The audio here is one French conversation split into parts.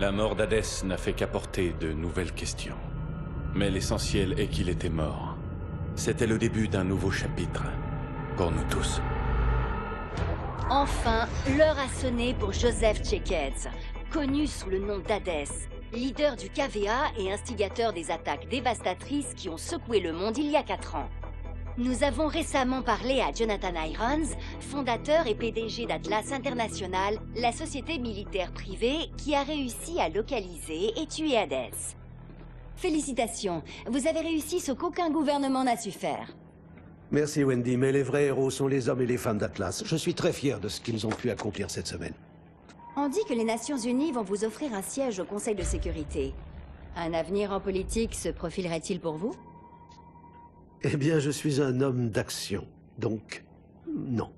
La mort d'Hadès n'a fait qu'apporter de nouvelles questions. Mais l'essentiel est qu'il était mort. C'était le début d'un nouveau chapitre, pour nous tous. Enfin, l'heure a sonné pour Joseph Tchekez, connu sous le nom d'Hadès, leader du KVA et instigateur des attaques dévastatrices qui ont secoué le monde il y a 4 ans. Nous avons récemment parlé à Jonathan Irons, fondateur et PDG d'Atlas International, la société militaire privée qui a réussi à localiser et tuer Hades. Félicitations, vous avez réussi ce qu'aucun gouvernement n'a su faire. Merci Wendy, mais les vrais héros sont les hommes et les femmes d'Atlas. Je suis très fier de ce qu'ils ont pu accomplir cette semaine. On dit que les Nations Unies vont vous offrir un siège au Conseil de sécurité. Un avenir en politique se profilerait-il pour vous? Eh bien, je suis un homme d'action, donc non.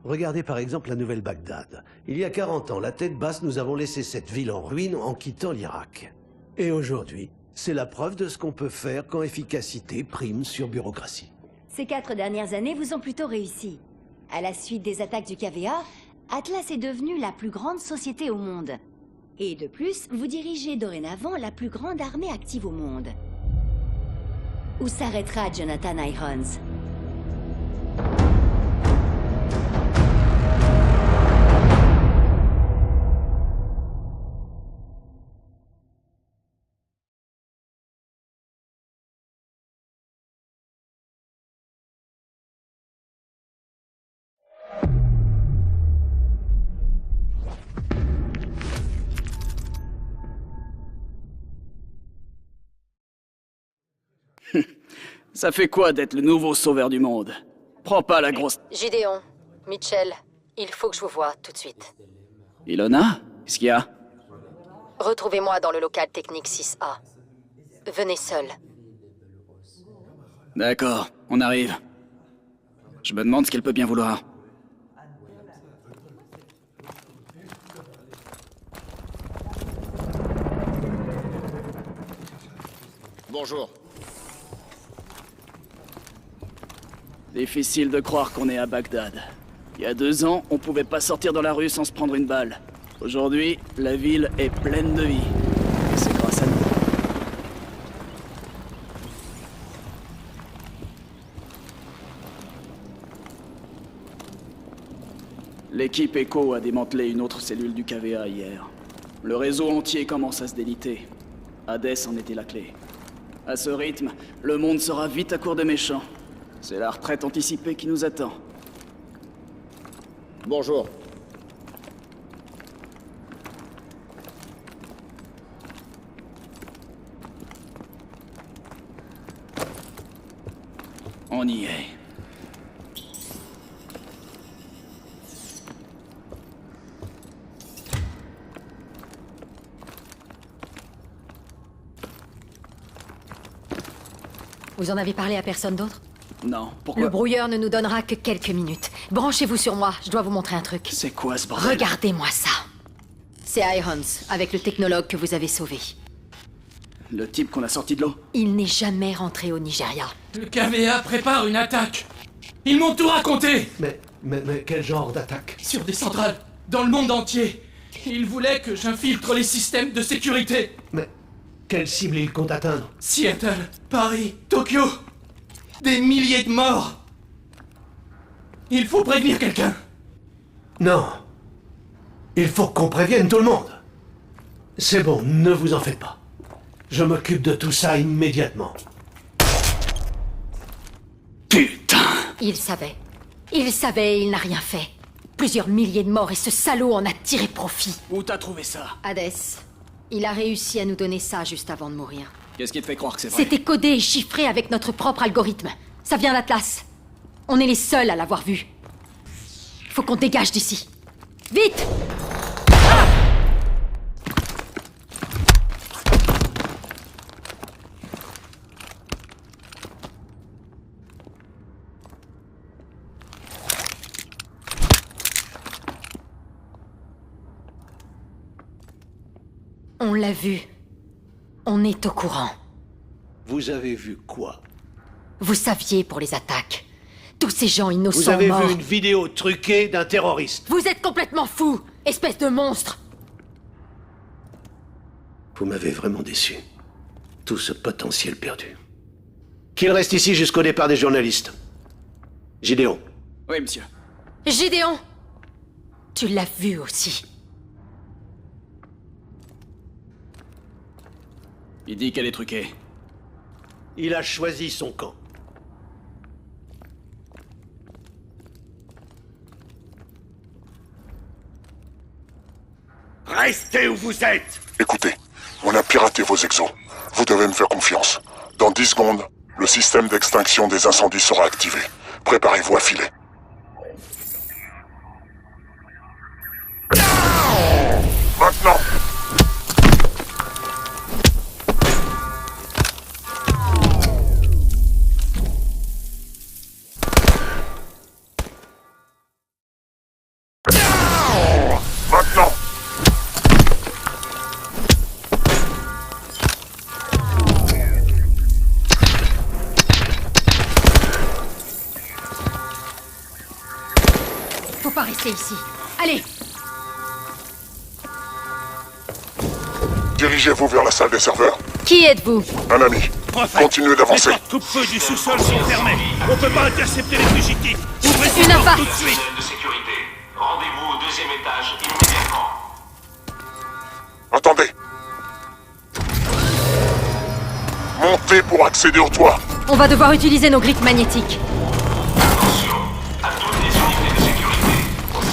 Regardez par exemple la nouvelle Bagdad. Il y a 40 ans, la tête basse, nous avons laissé cette ville en ruine en quittant l'Irak. Et aujourd'hui, c'est la preuve de ce qu'on peut faire quand efficacité prime sur bureaucratie. Ces 4 dernières années vous ont plutôt réussi. À la suite des attaques du KVA, Atlas est devenue la plus grande société au monde. Et de plus, vous dirigez dorénavant la plus grande armée active au monde. Où s'arrêtera Jonathan Irons? Ça fait quoi d'être le nouveau sauveur du monde? Prends pas la grosse... Gideon, Mitchell, il faut que je vous voie tout de suite. Ilona? Qu'est-ce qu'il y a? Retrouvez-moi dans le local technique 6A. Venez seul. D'accord, on arrive. Je me demande ce qu'elle peut bien vouloir. Bonjour. Difficile de croire qu'on est à Bagdad. Il y a 2 ans, on pouvait pas sortir dans la rue sans se prendre une balle. Aujourd'hui, la ville est pleine de vie. Et c'est grâce à nous. L'équipe Echo a démantelé une autre cellule du KVA hier. Le réseau entier commence à se déliter. Hades en était la clé. À ce rythme, le monde sera vite à court de méchants. C'est la retraite anticipée qui nous attend. Bonjour. On y est. Vous en avez parlé à personne d'autre? Non, pourquoi? Le brouilleur ne nous donnera que quelques minutes. Branchez-vous sur moi, je dois vous montrer un truc. C'est quoi ce bordel? Regardez-moi ça. C'est Irons, avec le technologue que vous avez sauvé. Le type qu'on a sorti de l'eau? Il n'est jamais rentré au Nigeria. Le KVA prépare une attaque. Ils m'ont tout raconté. Mais quel genre d'attaque? Sur des centrales, dans le monde entier. Ils voulaient que j'infiltre les systèmes de sécurité. Mais quelle cible il compte atteindre? Seattle, Paris, Tokyo. Des milliers de morts. Il faut prévenir quelqu'un. Non. Il faut qu'on prévienne tout le monde. C'est bon, ne vous en faites pas. Je m'occupe de tout ça immédiatement. Putain! Il savait. Il savait et il n'a rien fait. Plusieurs milliers de morts et ce salaud en a tiré profit. Où t'as trouvé ça? Hades, il a réussi à nous donner ça juste avant de mourir. Qu'est-ce qui te fait croire que c'est vrai? C'était codé et chiffré avec notre propre algorithme. Ça vient d'Atlas. On est les seuls à l'avoir vu. Faut qu'on dégage d'ici. Vite! On l'a vu. On est au courant. Vous avez vu quoi? Vous saviez pour les attaques. Tous ces gens innocents Vous avez morts. vu une vidéo truquée d'un terroriste. Vous êtes complètement fou, espèce de monstre. Vous m'avez vraiment déçu. Tout ce potentiel perdu. Qu'il reste ici jusqu'au départ des journalistes. Gideon. Oui, monsieur. Gideon! Tu l'as vu aussi. Il dit qu'elle est truquée. Il a choisi son camp. Restez où vous êtes! Écoutez, on a piraté vos exos. Vous devez me faire confiance. Dans 10 secondes, le système d'extinction des incendies sera activé. Préparez-vous à filer. Maintenant! Maintenant! Faut pas rester ici. Allez! Dirigez-vous vers la salle des serveurs. Qui êtes-vous? Un ami. Continuez d'avancer. Les portes coupe-feu du sous-sol sont fermées. On peut pas intercepter les fugitifs. Ouvrez Une ces portes impasse. tout de suite. De sécurité. Rendez-vous au 2e étage immédiatement. Attendez. Montez pour accéder au toit. On va devoir utiliser nos grippes magnétiques. Attention à toutes les unités de sécurité.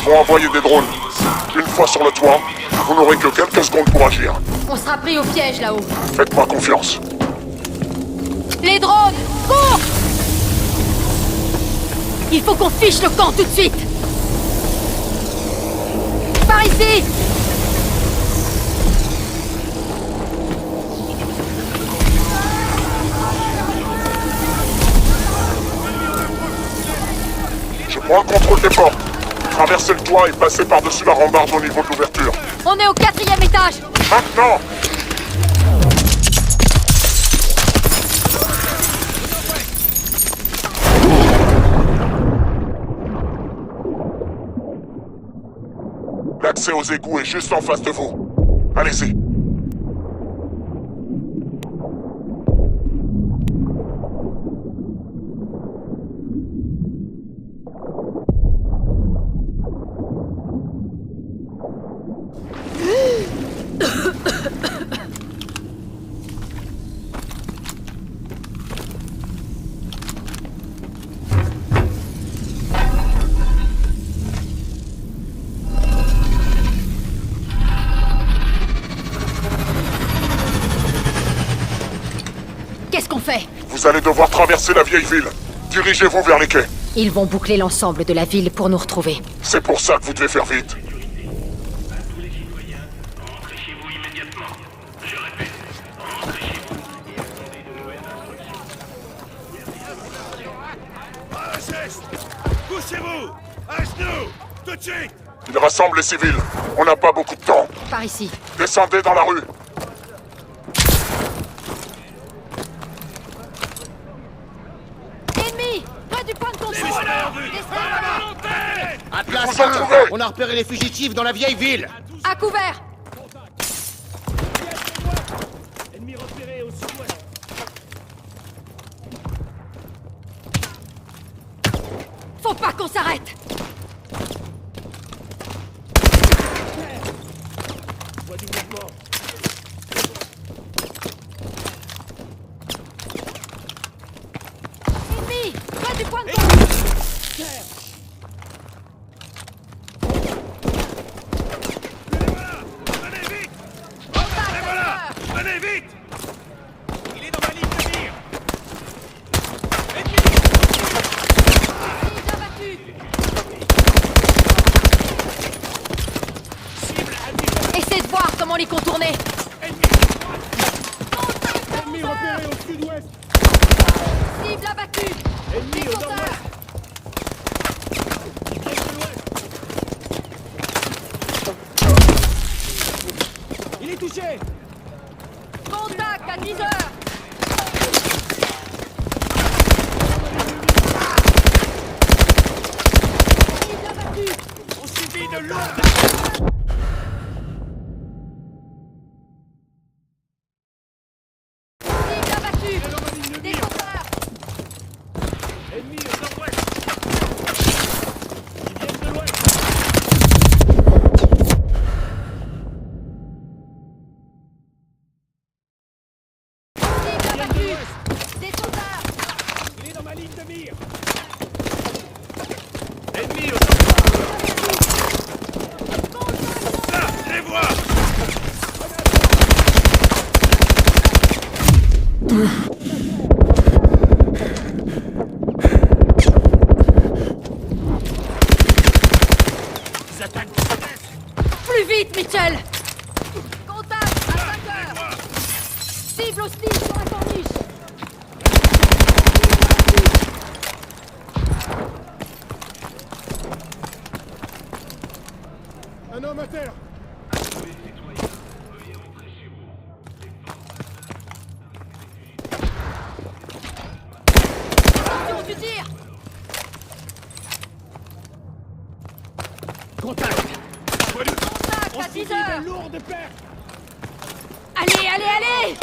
Faut envoyer des drones. Une fois sur le toit, vous n'aurez que quelques secondes pour agir. On sera pris au piège là-haut. Faites-moi confiance. Les drones! Cours! Il faut qu'on fiche le camp tout de suite! Par ici! Je prends le contrôle des portes. Traversez le toit et passez par-dessus la rambarde au niveau de l'ouverture. On est au 4e étage! Maintenant! L'accès aux égouts est juste en face de vous. Allez-y. Qu'est-ce qu'on fait? Vous allez devoir traverser la vieille ville. Dirigez-vous vers les quais. Ils vont boucler l'ensemble de la ville pour nous retrouver. C'est pour ça que vous devez faire vite. Un geste! Couchez-vous! À genoux! Tout de suite! Il rassemble les civils. On n'a pas beaucoup de temps. Par ici. Descendez dans la rue. Ennemi! Près du point de contrôle! Atlas Vous en 1, trouvez? on a repéré les fugitifs dans la vieille ville! À couvert! Ennemi repéré au sud-ouest. Faut pas qu'on s'arrête! Voie du mouvement. Ennemi! Près du point de contrôle! Venez vite! Et voilà! Venez vite! Il est dans ma ligne de mire! Cible abattue! Cible à Essaie de voir comment les contourner! ennemi repéré au sud-ouest! Cible abattue! Ennemi au nord-ouest! Il est touché! Contact à 10 heures! Cible abattue! On subit de lourdes Des soldats! Il est dans ma ligne de mire. Ennemi au top. Là, je les vois. Ils attaquent. Plus vite, Mitchell! Contact à 5 heures! Cible hostile sur la corniche! Un homme à terre. Attention, tu tires! Contact. Contact à 10 heures! Lourd de perte. Allez, allez, allez!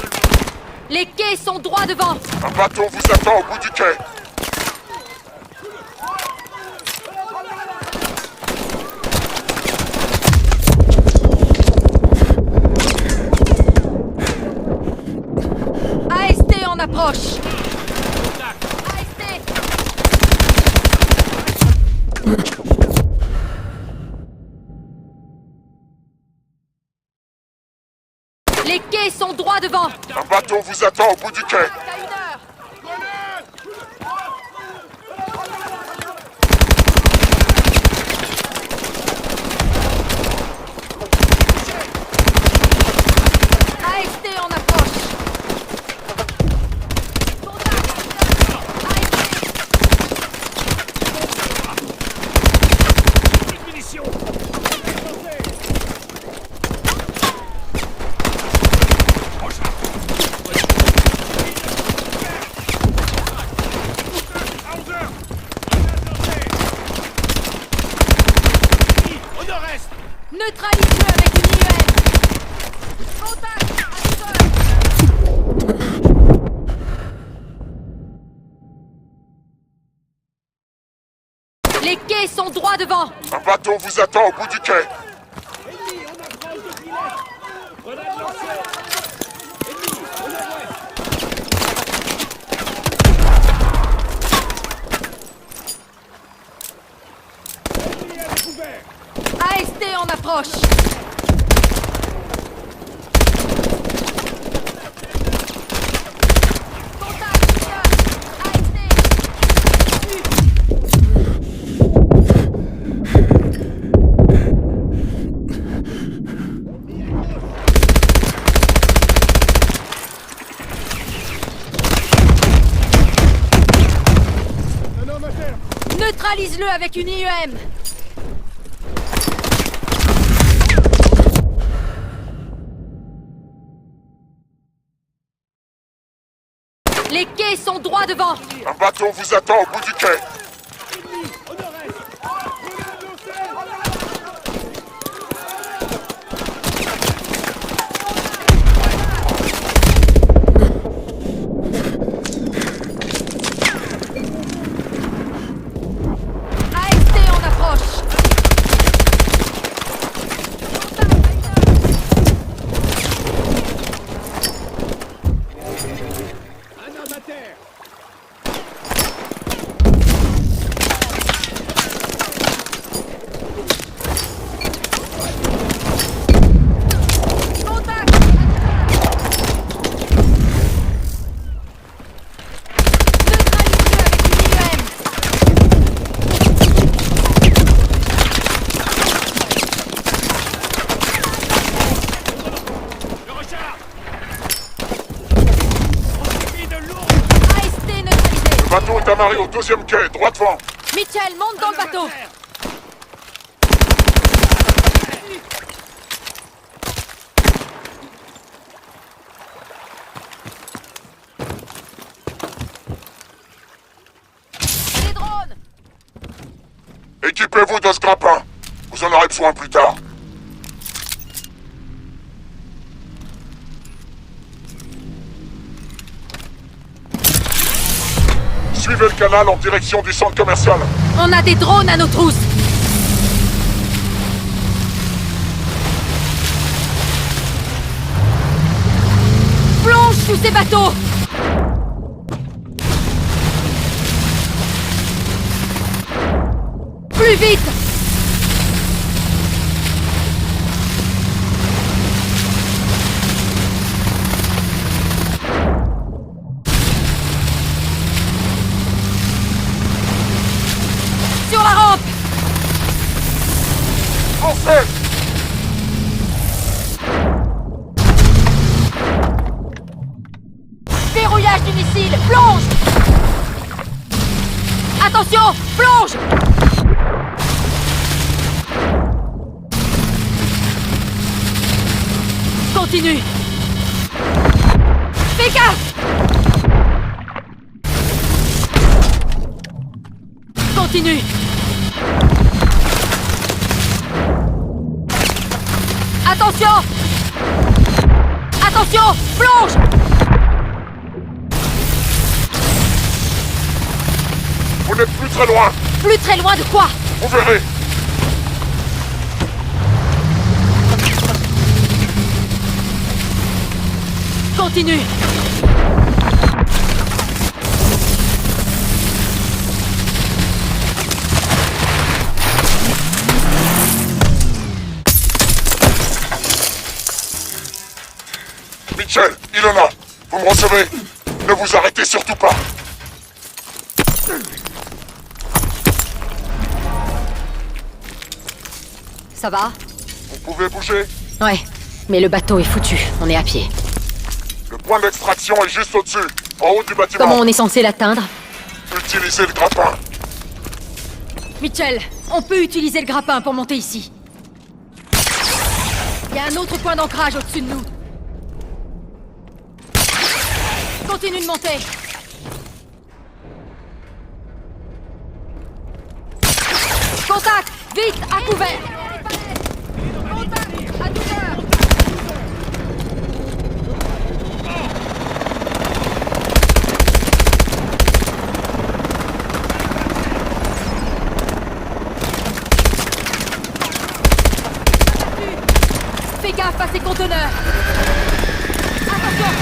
Les quais sont droits devant! Un bateau vous attend au bout du quai. AST en approche! AST! Les quais sont droits devant! Un bateau vous attend au bout du quai. À 1 heure! AST en approche! Munitions. À 11 heures. Au nord-est. Neutralise-le avec une IEM! Contact à 10 heures! Les quais sont droits devant! Un bateau vous attend au bout du quai. Ennemi, on approche de filet. Grenade lancée. Ennemi, au nord-ouest. Ennemi à découvert. AST en approche! Contact, Un homme à terre. neutralise-le avec une IEM! Les quais sont droits devant! Un bateau vous attend au bout du quai. Ennemi, au nord-est. Grenade lancée. AST en approche! Un homme à terre. Contact! Neutralise-le avec une IEM! Le recharge. On suffit de lourd. AST neutralisé! Le bateau est amarré au deuxième quai, droit devant. Mitchell, monte dans le bateau! Les drones! Équipez-vous de ce grappin. Vous en aurez besoin plus tard. Suivez le canal en direction du centre commercial. On a des drones à nos trousses! Plonge sous ces bateaux! Plus vite! Sur la rampe! Foncez! Verrouillage du missile! Plonge! Attention! Plonge! Continue! Fais gaffe! Continue! Attention! Attention! Plonge! Vous n'êtes plus très loin! Plus très loin de quoi? Vous verrez! Continue! Mitchell, Ilona, vous me recevez? Ne vous arrêtez surtout pas! Ça va? Vous pouvez bouger? Ouais, mais le bateau est foutu, on est à pied. Le point d'extraction est juste au-dessus, en haut du bâtiment. Comment on est censé l'atteindre? Utilisez le grappin. Mitchell, on peut utiliser le grappin pour monter ici. Il y a un autre point d'ancrage au-dessus de nous. Continue de monter. Contact! Vite, à couvert! Contact, à toute heure! Fais gaffe à ces conteneurs! Attention!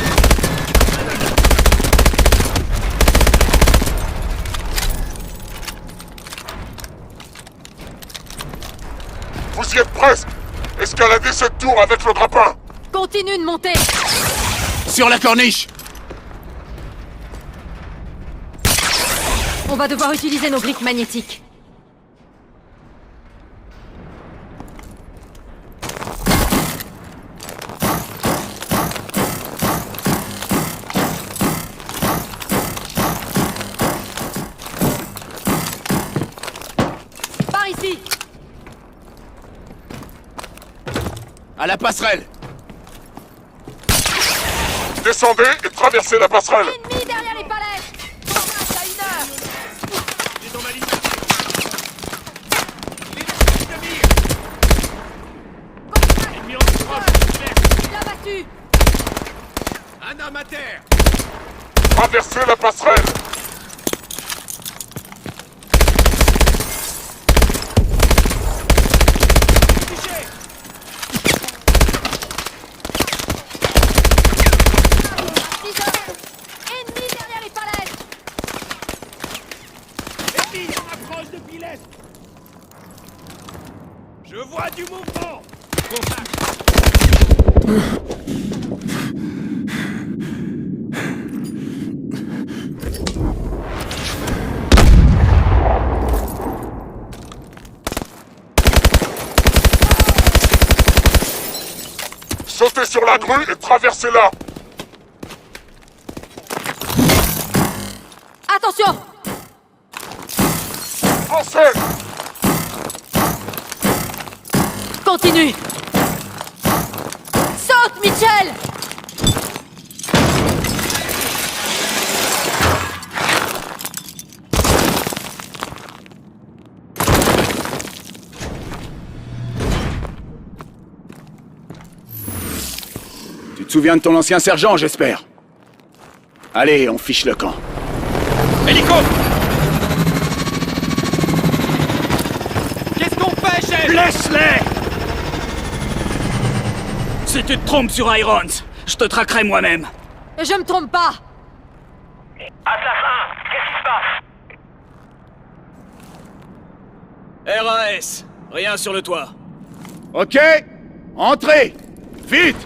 Vous y êtes presque! Escaladez cette tour avec le grappin! Continue de monter! Sur la corniche! On va devoir utiliser nos briques magnétiques. Par ici! À la passerelle! Descendez et traversez la passerelle! Ennemi derrière les palettes! Contact à 1 heure! Il est dans ma ligne! Ennemi en proche! Il a battu! Un homme à terre! Traversez la passerelle! Touché! Ennemi derrière les palettes! Ennemi en approche depuis l'est! Je vois du mouvement! Contact! Sautez sur la grue et traversez-la! Attention! Foncez! Continue! Saute, Mitchell! Tu te souviens de ton ancien sergent, j'espère? Allez, on fiche le camp. Hélico! Qu'est-ce qu'on fait, chef? Laisse-les! Si tu te trompes sur Irons, je te traquerai moi-même. Je me trompe pas! Atlas 1, qu'est-ce qui se passe? RAS, rien sur le toit. Ok. Entrez. Vite.